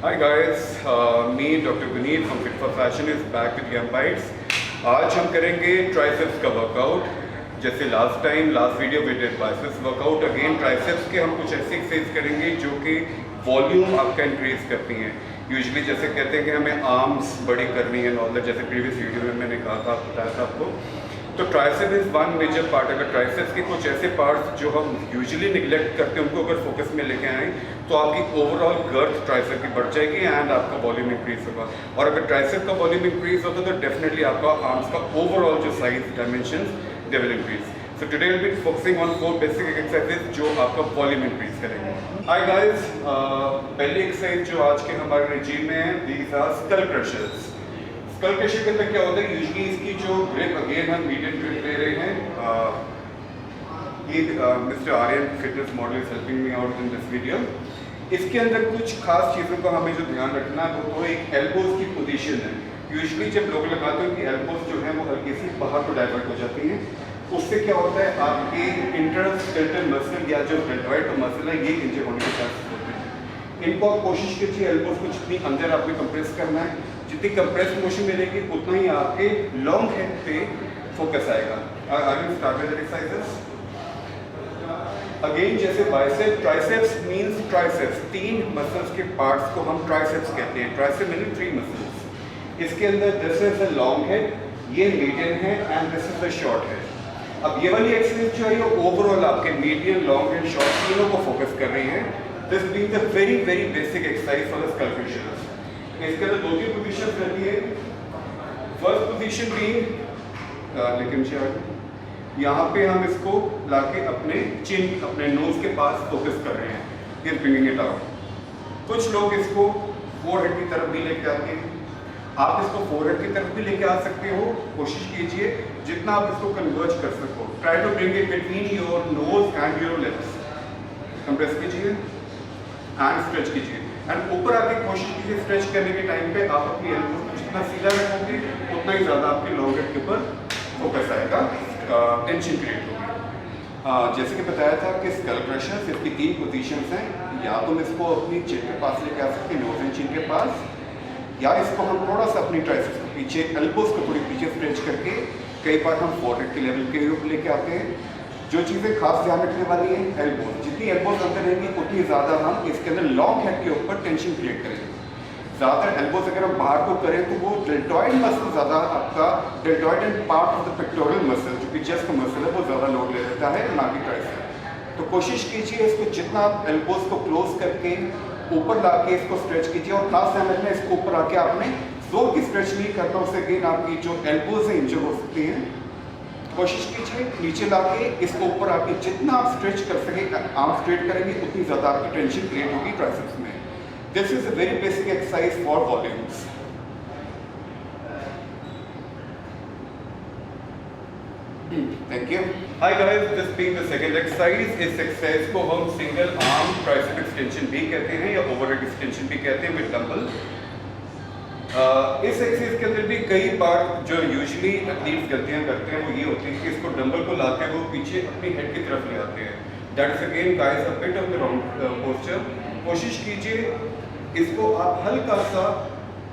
Hi guys, me Dr. Guneet from Fit for Fashion is back with Yum Bites. आज हम करेंगे triceps का workout. जैसे last video में did biceps workout, again triceps के हम कुछ ऐसी एक्सरसाइज करेंगे जो कि वॉल्यूम आपका इंक्रीज करती हैं। यूजुअली जैसे कहते हैं कि हमें आर्म्स बड़ी करनी है नॉलेज, जैसे प्रीवियस वीडियो में मैंने कहा था, बताया था आपको। तो tricep is one major part. अगर ट्राइसेप्स के कुछ ऐसे पार्ट्स जो हम यूजुअली निगलेक्ट करते हैं उनको अगर फोकस में लेके आएँ तो आपकी ओवरऑल गर्थ ट्राइसेप की बढ़ जाएगी एंड आपका वॉल्यूम इंक्रीज होगा। और अगर ट्राइसेप का वॉल्यूम इंक्रीज होता है तो डेफिनेटली आपका आर्म्स का ओवरऑल जो size dimensions they will increase. So today we'll be focusing on 4 basic exercises जो आपका वॉल्यूम इंक्रीज करेंगे। Hi guys, पहली एक्सरसाइज जो आज के हमारे रेजिम में है, these are skull crushers। Skull crusher के अंदर क्या होता है, यूजुअली इसकी जो ग्रिप, अगेन हम मीडियम ग्रिप ले रहे हैं। ये mister Aryan fitness model is helping me out in this video. इसके अंदर कुछ खास चीज़ों का हमें जो ध्यान रखना है वो तो एक एल्बोज की पोजीशन है। यूजुअली जब लोग लगाते हैं कि एल्बोज जो है वो हल्की सी बाहर को डाइवर्ट हो जाती हैं, उससे क्या होता है आपके इंटरस्केलेटल मसल या जो डेल्टॉइड का मसल है ये इंजर होने के चांसेस होते हैं। इनको आप कोशिश कीजिए एल्बोज को जितनी अंदर आपने कंप्रेस करना है, जितनी कंप्रेस मोशन मिलेगी उतना ही आपके लॉन्ग हेड पे फोकस आएगा। I will start with exercises. Again जैसे bicep, triceps means triceps, 3 muscles के पार्ट्स को हम ट्राइसेप्स कहते हैं। Tricep meaning 3 muscles. इसके अंदर this is the long head, ये मीडियम है and this is the short head. अब ये वाली एक्सरसाइज जो है ये ओवरऑल आपके मीडियम, लॉन्ग एंड शॉर्ट तीनों को फोकस कर रही है। This being the very very basic exercise for the skull crushers. इसके अंदर 2-3 पोजीशन रहती है। फर्स्ट पोजीशन बीइंग लेकिन यहाँ पे हम इसको लाके अपने चिन, अपने नोज के पास फोकस कर रहे हैं, ये ब्रिंगिंग इट आउट। कुछ लोग इसको फोरहेड की तरफ भी लेके आते हैं, आप इसको फोरहेड की तरफ भी लेके आ सकते हो। कोशिश कीजिए जितना आप इसको कन्वर्ज कर सको। Try to bring it between your nose and your lips. Compress कीजिए एंड स्ट्रेच कीजिए एंड ऊपर आके कोशिश कीजिए स्ट्रेच करने के टाइम पे आप अपनी एल्बोज को जितना सीधा रखोगे उतना ही ज़्यादा आपके लॉन्ग हेड के ऊपर फोकस आएगा, टेंशन क्रिएट होगी। जैसे कि बताया था कि स्कल क्रशर्स इसकी 3 पोजीशंस हैं। या तुम इसको अपनी चिन के पास लेके आ सकते हैं, नोज एंड चिन के पास, या इसको हम थोड़ा सा अपनी ट्राइसेप्स के पीछे, एल्बोज को थोड़ी पीछे स्ट्रेच करके कई बार हम फोरहेड के लेवल के ऊपर लेके आते हैं। जो चीज़ें खास ध्यान रखने वाली हैं, एल्बोज, जितनी एल्बोज अंदर रहेंगी उतनी ज़्यादा हम इसके अंदर लॉन्ग हेड के ऊपर टेंशन क्रिएट करेंगे। ज़्यादातर एल्बोज अगर हम बाहर को करें तो वो डेल्टॉइड मसल ज़्यादा, आपका deltoid and part of the pectoral muscle जो कि चेस्ट का मसल है वो ज़्यादा लोड ले लेता है, ना कि ट्राइसेप। तो कोशिश कीजिए इसको जितना आप एल्बोज को क्लोज करके ऊपर ला के इसको स्ट्रेच कीजिए, और खास ध्यान रखना इसको ऊपर आके आपने जोर की स्ट्रेच नहीं करना, उससे अगेन आपकी जो एल्बोज है इंजर हो सकती हैं। कोशिश कीजिए नीचे लाके इसको ऊपर आके जितना आप स्ट्रेच कर सके, आर्म स्ट्रेट करेंगे उतनी ज़्यादा आपकी टेंशन क्रिएट होगी ट्राइसेप्स में। This is a very basic exercise for volumes. Thank you. Hi guys, this being the second exercise. इस एक्सरसाइज को हम सिंगल आर्म ट्राइसेप एक्सटेंशन भी कहते हैं या ओवरहेड एक्सटेंशन भी कहते हैं विद डंबल। इस एक्सरसाइज के अंदर भी कई बार जो यूजुअली एथलीट्स गलतियां करते हैं वो ये होती है कि इसको डंबल को लाते हुए पीछे अपनी हेड की तरफ ले आते हैं। That is again guys a bit of the wrong posture. कोशिश कीजिए इसको आप हल्का सा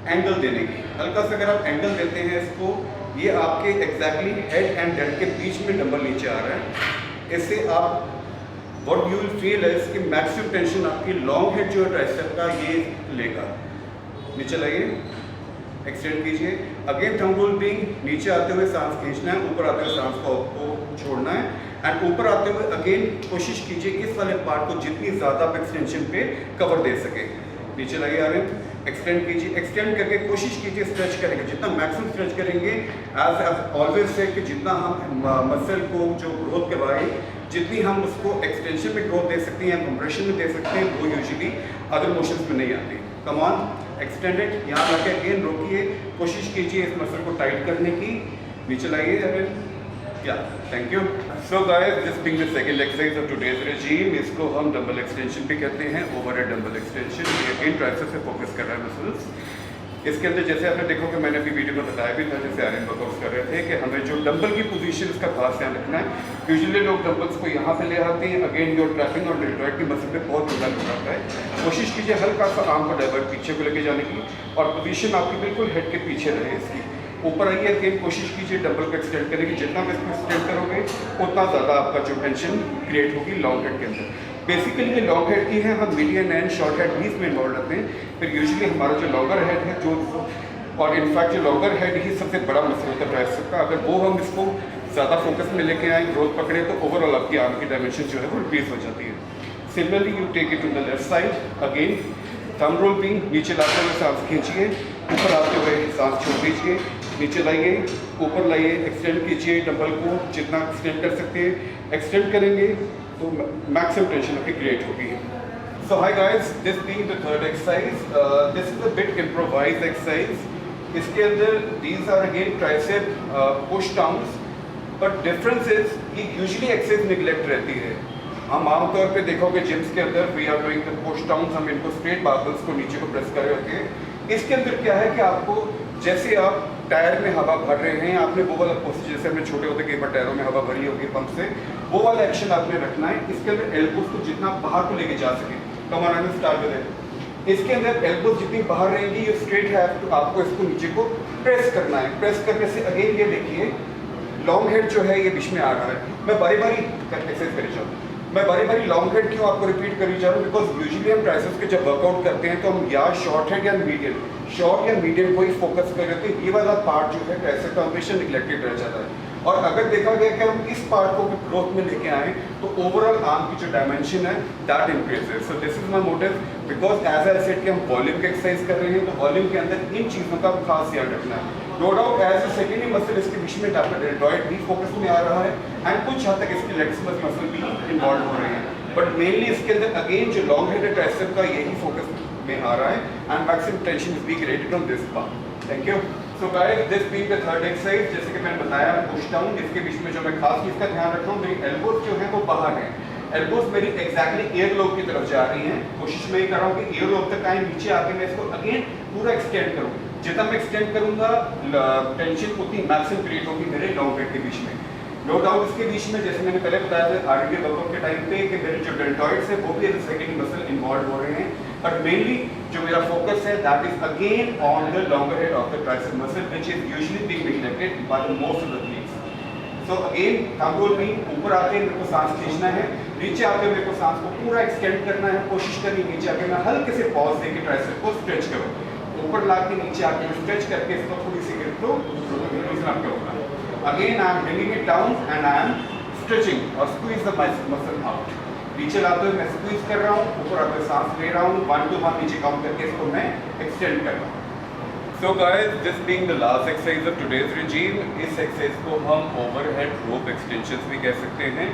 एंगल देने की, हल्का सा अगर आप एंगल देते हैं इसको, ये आपके एग्जैक्टली हेड एंड डेड के बीच में डंबल नीचे आ रहा है। इससे आप व्हाट यू विल फील है कि मैक्सिमम टेंशन आपकी लॉन्ग हेड जो है ट्राइसेप का ये लेगा। नीचे लाइए, एक्सटेंड कीजिए। अगेन थंब रूल बीइंग नीचे आते हुए सांस खींचना है, ऊपर आते हुए सांस को छोड़ना है एंड ऊपर आते हुए अगेन कोशिश कीजिए इस वाले पार्ट को जितनी ज़्यादा आप एक्सटेंशन पे कवर दे सके। नीचे लाइए आर्यन, एक्सटेंड कीजिए, एक्सटेंड करके कोशिश कीजिए स्ट्रेच करेंगे, जितना मैक्सिमम स्ट्रेच करेंगे। एज ऑलवेज से कि जितना हम मसल को जो ग्रोथ करवाएं, जितनी हम उसको एक्सटेंशन में ग्रोथ दे सकते हैं या कंप्रेशन में दे सकते हैं, वो यूजुअली अदर मोशंस में नहीं आती। कम ऑन, एक्सटेंडेड, यहाँ लाके अगेन रोकिए, कोशिश कीजिए इस मसल को टाइट करने की। नीचे लाइए अगेन, या thank you. So guys, this being the second exercise of today's regime, इसको हम डंबल एक्सटेंशन भी कहते हैं, ओवरहेड डंबल एक्सटेंशन। ये अगेन ट्राइसेप्स से फोकस कर रहा है मसल्स। इसके अंदर जैसे आपने देखो कि मैंने अभी वीडियो में बताया भी था, जैसे आर्यन वर्कआउट्स कर रहे थे, कि हमें जो डंबल की पोजीशन इसका खास ध्यान रखना है। यूजुअली लोग डंबल्स को यहाँ पे ले आते हैं, अगेन जो ट्रैपिंग और डेल्टॉइड की मसल पे बहुत ज़्यादा लोग आता है। कोशिश कीजिए हल्का सा आर्म को डाइवर्ट पीछे को लेके जाने की, और पोजीशन आपकी बिल्कुल हेड के पीछे रहे इसकी। ऊपर आइए, अगेन कोशिश कीजिए डंबल को एक्सटेंड करने की, जितना भी इसको एक्सटेंड करोगे उतना ज़्यादा आपका जो टेंशन क्रिएट होगी लॉन्ग हेड के अंदर। बेसिकली ये लॉन्ग हेड की है, हम मीडियम एंड शॉर्ट हेड भी इसमें इन्वॉल्व रहते हैं। फिर यूजुअली हमारा जो लॉन्गर हेड है, जो और इनफैक्ट जो लॉन्गर हेड ही सबसे बड़ा मसल होता है ट्राइसेप का, अगर वो हम इसको ज़्यादा फोकस में लेके आए, ग्रोथ पकड़े, तो ओवरऑल आपकी आर्म की डायमेंशन जो है वो इंक्रीज हो जाती है। Similarly you take it to the left side, again thumb rolling, नीचे लाते हुए सांस खींचिए, ऊपर आते हुए सांस छोड़ दीजिए, नीचे लाइए, ऊपर लाइए, एक्सटेंड कीजिए डंबल को जितना एक्सटेंड कर सकते हैं। एक्सटेंड करेंगे तो मैक्सिमम टेंशन आपकी क्रिएट होगी। So hi guys, this being the third exercise, this is a bit improvised exercise. इसके अंदर these are again tricep push downs, but difference is ये usually exercise neglect रहती है। हम आमतौर पे देखोगे जिम्स के अंदर we are doing the push downs, हम इनको स्ट्रेट बार्बल्स को नीचे को प्रेस कर रहे होते हैं। इसके अंदर क्या है कि आपको जैसे आप टायर में हवा भर रहे हैं, आपने वो वाला पोस्ट, जैसे हमने छोटे होते कई बार टायरों में हवा भरी होगी पंप से, वो वाला एक्शन आपने रखना है। इसके अंदर एल्बोज को जितना बाहर को लेके जा सके, come on I start with it. इसके अंदर एल्बोज जितनी बाहर रहेंगी, ये स्ट्रेट है, तो आपको इसको नीचे को प्रेस करना है। प्रेस करने से अगेन ये देखिए लॉन्ग हेड जो है ये बीच में आ रहा है। मैं बारी बारी एक्सरसाइज करी जाऊँ, मैं बारी बारी लॉन्ग हेड क्यों आपको रिपीट करी जा रहा हूँ, बिकॉज यूजुअली हम ट्राइसेप्स के जब वर्कआउट करते हैं तो हम या शॉर्ट हेड या मीडियम, शॉर्ट या मीडियम को ही फोकस कर रहे थे। ये वाला पार्ट जो है ट्राइसेप का हमेशा निगलेक्टेड रह जाता है। और अगर देखा गया कि हम इस पार्ट को भी ग्रोथ में लेके आए तो ओवरऑल आर्म की जो डायमेंशन है that increases. So this is my motive, because as I said कि हम वॉल्यूम की एक्सरसाइज कर रहे हैं, तो वॉल्यूम के अंदर इन चीज़ों का खास ध्यान रखना है। No doubt as a secondary muscle इसके बीच में आपका डेल्टॉइड भी फोकस में आ रहा है, एंड कुछ हद तक इसके लेग्स मसल भी इन्वॉल्व हो रहे हैं, बट मेनली इसके अंदर अगेन जो लॉन्ग हेड ट्राइसेप का यही फोकस में आ रहा है, and maximum tension is be created on this part. Thank you. So guys, this being the third exercise, जैसे कि मैंने बताया पुश डाउन, इसके बीच में जो मैं खास चीज़ का ध्यान रख रहा हूँ, मेरी एल्बोज जो है वो बाहर है। एल्बोज मेरी एग्जैक्टली ईयर लोब की तरफ जा रही हैं। कोशिश मैं ये कर रहा हूँ कि ईयर लोब तक आए, नीचे आके मैं इसको अगेन पूरा एक्सटेंड करूँ। जितना मैं एक्सटेंड करूँगा टेंशन उतनी मैक्सिमम क्रिएट होगी मेरे लॉन्ग हेड के बीच में। नो डाउट इसके बीच में जैसे मैंने पहले बताया था आर्मी के वर्कआउट के टाइम पे कि मेरे जो डेल्टॉइड्स है वो भी सेकेंडरी मसल इन्वॉल्व हो रहे हैं, बट मेनली जो मेरा फोकस है that is again on the longer head of the tricep muscle which is usually being neglected by most of the athletes. So again thumb roll में ऊपर आके मेरे को सांस खींचना है, नीचे आके मेरे को सांस को पूरा एक्सटेंड करना है। कोशिश करनी नीचे आके मैं हल्के से पॉज देके ट्राइसेप को स्ट्रेच करूँ, ऊपर ला के नीचे आके मैं स्ट्रेच करके इसको थोड़ी सी ग्रिप को लूजन अप करूँगा। Again I am bringing it down and I am stretching or squeeze the muscle out. नीचे लाते हुए मैं स्क्वीज कर रहा हूँ, ऊपर आते हुए सांस ले रहा हूँ, 1 to 1 नीचे काउंट करके इसको मैं एक्सटेंड कर रहा हूँ। So guys, this being the last exercise of today's regime, इस एक्सरसाइज को हम overhead rope extensions भी कह सकते हैं।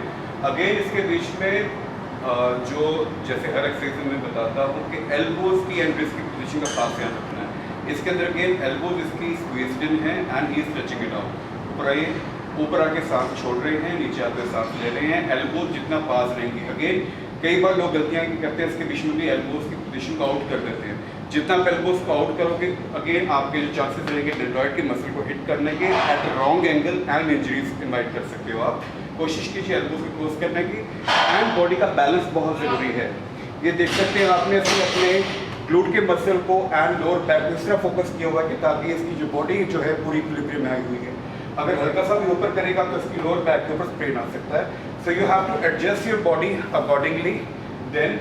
Again इसके बीच में जो जैसे हर एक्सरसाइज में मैं बताता हूँ कि एल्बोज की एंड रिस्ट की पोजीशन का खास ध्यान रखना है। इसके अंदर अगेन एल्बोज इसकी स्क्वीज्ड इन है and he is stretching it out. ऊपर आइए, ऊपर आके सांस छोड़ रहे हैं, नीचे आते सांस ले रहे हैं, एल्बोज जितना पास रहेंगी। अगेन कई बार लोग गलतियाँ करते हैं, इसके बीच में भी एल्बोज की पोजीशन को आउट कर देते हैं। जितना आप एल्बोज को आउट करोगे अगेन आपके जो चांसेस रहेंगे डेल्टॉइड के मसल को हिट करने के at wrong angle and injuries invite कर सकते हो आप। कोशिश कीजिए एल्बोज को क्लोज करने की, एंड बॉडी का बैलेंस बहुत ज़रूरी है। ये देख सकते हैं आपने इसमें अपने ग्लूट के मसल को एंड लोअर बैक इस तरह फोकस किया हुआ कि ताकि इसकी जो बॉडी जो है पूरी इक्विलिब्रियम में आई हुई है। अगर हल्का सा भी ऊपर करेगा तो इसकी लोअर बैक के ऊपर स्ट्रेन आ सकता है। So you have to adjust your body accordingly. Then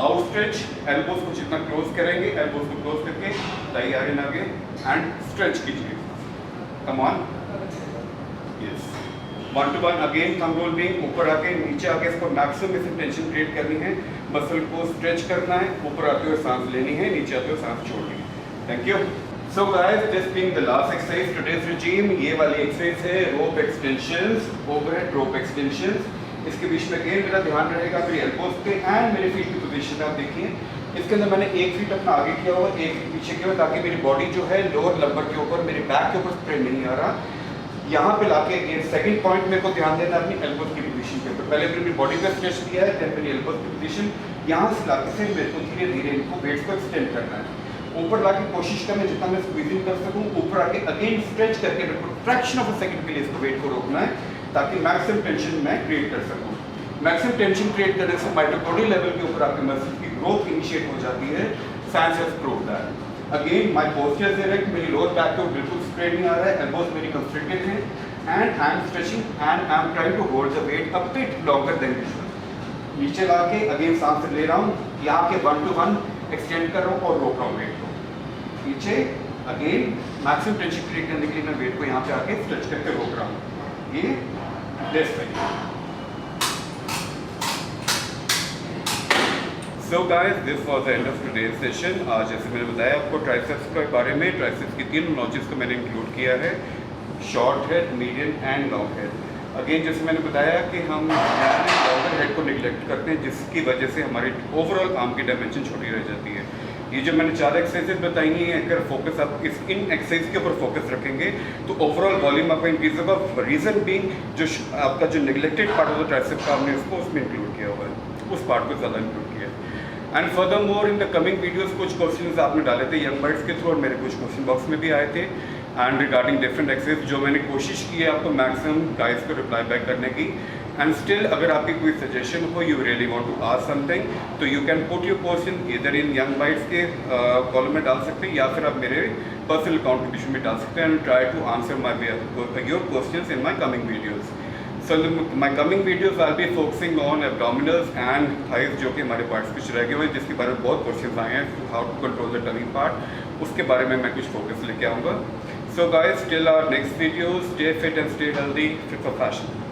outstretch, elbows को जितना क्लोज करेंगे, एल्बोज को क्लोज करके दाई आगे आगे एंड स्ट्रेच कीजिए। Come on, yes, 1 to 1 again thumb roll में ऊपर आके नीचे आके इसको मैक्सिमम इसमें टेंशन क्रिएट करनी है, मसल को स्ट्रेच करना है, ऊपर आते हुए सांस लेनी है, नीचे आते हुए सांस छोड़नी है। Thank you. So guys, this being the last exercise today's regime, ये वाली एक्सरसाइज है rope extensions, overhead rope extensions। इसके बीच में अगेन मेरा ध्यान रहेगा मेरी एल्बोज पे एंड मेरे फीट की पोजीशन आप देखिए। इसके अंदर मैंने एक फीट अपना आगे किया हुआ, एक फीट पीछे किया हुआ, ताकि मेरी बॉडी जो है लोअर लंबर के ऊपर, मेरे बैक के ऊपर स्प्रेड नहीं आ रहा। यहाँ पे लाके अगेन सेकंड पॉइंट मेरे को ध्यान देना अपनी एल्बोज की पोजीशन के ऊपर। पहले मेरी बॉडी पे स्ट्रेच दिया है, देन मेरी एल्बोज की पोजीशन, यहाँ से लाके से मेरे को धीरे धीरे इनको वेट्स को एक्सटेंड करना है। ऊपर लाके कोशिश करना जितना मैं स्क्वीजिंग कर सकूं, ऊपर आके अगेन स्ट्रेच करके बिल्कुल फ्रैक्शन ऑफ अ सेकंड के लिए इसको वेट को रोकना है ताकि मैक्सिमम टेंशन मैं क्रिएट कर सकूं। मैक्सिमम टेंशन क्रिएट करने से माइटोकॉन्ड्रियल लेवल के ऊपर आपके मसल की ग्रोथ इनिशिएट हो जाती है। Science has prove that. Again my posture is direct, मेरी लोअर बैक को बिल्कुल स्ट्रेट नहीं आ रहा है, एल्बोज मेरी कंस्ट्रिक्टेड है and I am stretching and I am trying to hold the weight a bit longer than usual. नीचे लाके अगेन सांस ले रहा हूँ, यहाँ के 1 to 1 एक्सटेंड कर रहा हूँ और रोक रहा हूँ वेट को। पीछे अगेन मैक्सिमम टेंशन क्रिएट करने के लिए मैं वेट को यहाँ पे आके स्ट्रेच करके रोक रहा हूँ। ये this way. So guys, this was the end of today's session. आज जैसे मैंने बताया आपको ट्राइसेप्स के बारे में, ट्राइसेप्स की 3 नॉचेस को मैंने इंक्लूड किया है, short head, medium and long head. Again जैसे मैंने बताया कि हम लॉन्गर हेड को निगलेक्ट करते हैं जिसकी वजह से हमारी ओवरऑल आर्म की डायमेंशन छोटी रह जाती है। ये जो मैंने 4 एक्सरसाइजेज बताई हैं, अगर फोकस आप इन एक्सरसाइज के ऊपर फोकस रखेंगे तो ओवरऑल वॉल्यूम आपका इंक्रीज होगा। रीजन बीइंग जो आपका जो neglected part of the tricep का हमने उसको उसमें इंक्लूड किया हुआ है, उस पार्ट को ज़्यादा इंक्लूड किया है। And further more in the coming videos कुछ क्वेश्चंस आपने डाले थे यंग बर्ड्स के थ्रू और मेरे कुछ क्वेश्चन बॉक्स में भी आए थे एंड रिगार्डिंग डिफरेंट एक्सरसाइज जो मैंने कोशिश की है आपको मैक्सिमम गाइस को रिप्लाई बैक करने की। एंड स्टिल अगर आपकी कोई सजेशन हो, you really want to ask something, तो you can put your question इधर इन यंग बाइट्स के कॉलम में डाल सकते हैं या फिर आप मेरे पर्सनल कंट्रीब्यूशन में डाल सकते हैं and try to answer my your questions in my coming videos. So my coming videos I'll be focusing on abdominals and thighs जो कि हमारे पार्ट्स कुछ रह गए हुए हैं जिसके बारे में बहुत क्वेश्चंस आए हैं, how to control the tummy part, उसके बारे में मैं कुछ फोकस लेके आऊँगा। So guys, till our next video, stay fit and stay healthy, fit for fashion.